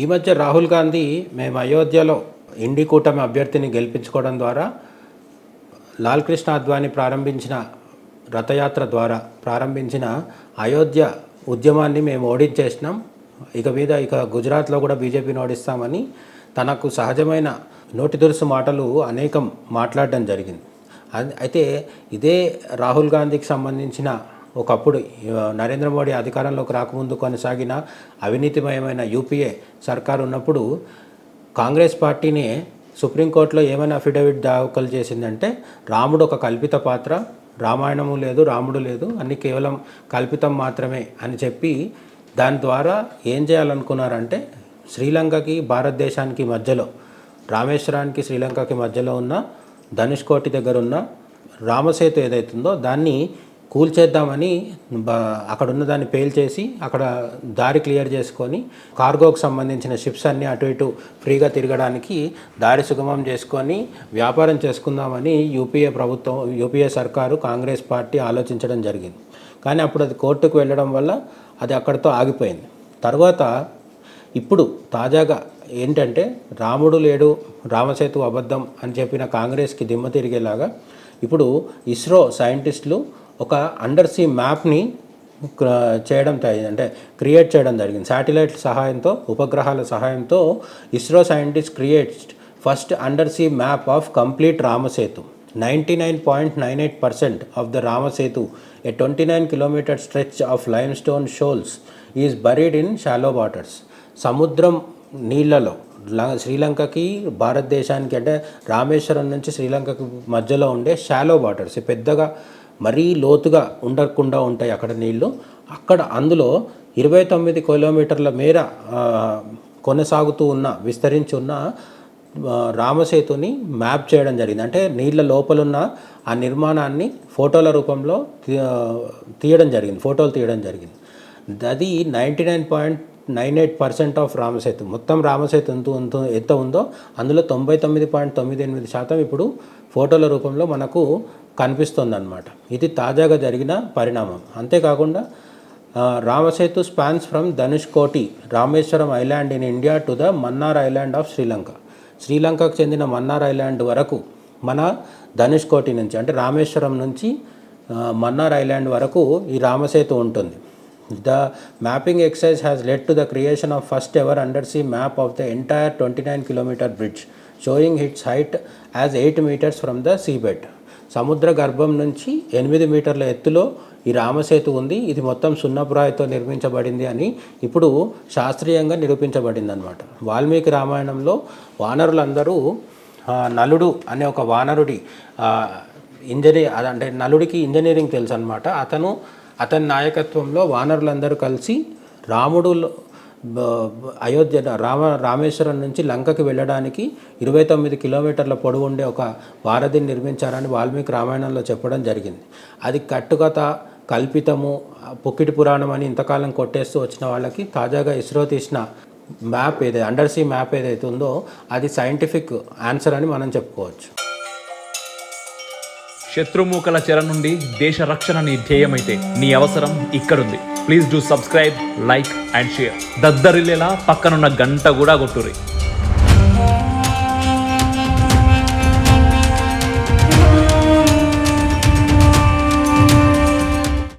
ఈ మధ్య రాహుల్ గాంధీ మేము అయోధ్యలో ఇండి కూటమి అభ్యర్థిని గెలిపించుకోవడం ద్వారా లాల్ కృష్ణ అద్వానీ ప్రారంభించిన రథయాత్ర ద్వారా ప్రారంభించిన అయోధ్య ఉద్యమాన్ని మేము ఓడించేసినాం. ఇక గుజరాత్లో కూడా బీజేపీని ఓడిస్తామని తనకు సహజమైన నోటి దురుసు మాటలు అనేకం మాట్లాడడం జరిగింది. అయితే ఇదే రాహుల్ గాంధీకి సంబంధించిన ఒకప్పుడు నరేంద్ర మోడీ అధికారంలోకి రాకముందు కొనసాగిన అవినీతిమయమైన యూపీఏ సర్కారు ఉన్నప్పుడు కాంగ్రెస్ పార్టీని సుప్రీంకోర్టులో ఏమైనా అఫిడవిట్ దాఖలు చేసిందంటే రాముడు ఒక కల్పిత పాత్ర, రామాయణము లేదు, రాముడు లేదు, అన్ని కేవలం కల్పితం మాత్రమే అని చెప్పి దాని ద్వారా ఏం చేయాలనుకున్నారంటే శ్రీలంకకి భారతదేశానికి మధ్యలో, రామేశ్వరానికి శ్రీలంకకి మధ్యలో ఉన్న ధనుష్కోటి దగ్గర ఉన్న రామసేతు ఏదైతుందో దాన్ని కూల్చేద్దామని అక్కడున్న దాన్ని పేల్చేసి అక్కడ దారి క్లియర్ చేసుకొని కార్గోకు సంబంధించిన షిప్స్ అన్నీ అటు ఇటు ఫ్రీగా తిరగడానికి దారి సుగమం చేసుకొని వ్యాపారం చేసుకుందామని యూపీఏ సర్కారు కాంగ్రెస్ పార్టీ ఆలోచించడం జరిగింది. కానీ అప్పుడు అది కోర్టుకు వెళ్ళడం వల్ల అది అక్కడితో ఆగిపోయింది. తర్వాత ఇప్పుడు తాజాగా ఏంటంటే రాముడు లేడు, రామసేతు అబద్ధం అని చెప్పిన కాంగ్రెస్కి దిమ్మ తిరిగేలాగా ఇప్పుడు ఇస్రో సైంటిస్టులు ఒక అండర్ సీ మ్యాప్ని క్రియేట్ చేయడం జరిగింది. శాటిలైట్ సహాయంతో, ఉపగ్రహాల సహాయంతో ISRO scientist creates first under sea map of complete Ram Setu. 99.98% of the Ramasetu, a 29-kilometer stretch of limestone shoals, is buried in shallow waters. సముద్రం నీళ్ళలో శ్రీలంకకి భారతదేశానికి అంటే రామేశ్వరం నుంచి శ్రీలంకకి మధ్యలో ఉండే షాలో వాటర్స్, పెద్దగా మరీ లోతుగా ఉండకుండా ఉంటాయి అక్కడ నీళ్ళు. అక్కడ అందులో 29 కిలోమీటర్ల మేర కొనసాగుతూ ఉన్న విస్తరించి ఉన్న రామసేతుని మ్యాప్ చేయడం జరిగింది. అంటే నీళ్ళ లోపలున్న ఆ నిర్మాణాన్ని ఫోటోల రూపంలో ఫోటోలు తీయడం జరిగింది. అది 99.98% ఆఫ్ రామసేతు. మొత్తం రామసేతు ఎంత ఉందో అందులో 99.98% ఇప్పుడు ఫోటోల రూపంలో మనకు కనిపిస్తుందన్నమాట. ఇది తాజాగా జరిగిన పరిణామం. అంతేకాకుండా Ramasetu spans from Dhanushkodi Rameswaram island in India to the Mannar island of Sri Lanka. శ్రీలంకకు చెందిన మన్నార్ ఐలాండ్ వరకు మన ధనుష్కోటి నుంచి అంటే రామేశ్వరం నుంచి మన్నార్ ఐలాండ్ వరకు ఈ రామసేతు ఉంటుంది. The mapping exercise has led to the creation of first ever under sea map of the entire 29-kilometer bridge showing its height as 8 meters from the sea bed. సముద్ర గర్భం నుంచి 8 మీటర్ల ఎత్తులో ఈ రామసేతు ఉంది. ఇది మొత్తం సున్నపురాయితో నిర్మించబడింది అని ఇప్పుడు శాస్త్రీయంగా నిరూపించబడింది అన్నమాట. వాల్మీకి రామాయణంలో వానరులందరూ నలుడు అనే ఒక వానరుడి అంటే నలుడికి ఇంజనీరింగ్ తెలుసు అనమాట. అతని నాయకత్వంలో వానరులందరూ కలిసి రాముడు రామేశ్వరం నుంచి లంకకి వెళ్ళడానికి 29 కిలోమీటర్ల పొడవు ఉండే ఒక వారధిని నిర్మించారని వాల్మీకి రామాయణంలో చెప్పడం జరిగింది. అది కట్టుకథ, కల్పితము, పొక్కిటి పురాణం అని ఇంతకాలం కొట్టేస్తూ వచ్చిన వాళ్ళకి తాజాగా ఇస్రో తీసిన మ్యాప్ అండర్ సీ మ్యాప్ ఏదైతే ఉందో అది సైంటిఫిక్ ఆన్సర్ అని మనం చెప్పుకోవచ్చు. శత్రుమూకల చెర నుండి దేశ రక్షణ నీ ధ్యేయమైతే నీ అవసరం ఇక్కడుంది. Please do subscribe, like and share. దద్దరిల్లేలా పక్కనున్న గంట కూడా కొట్టుర్రి.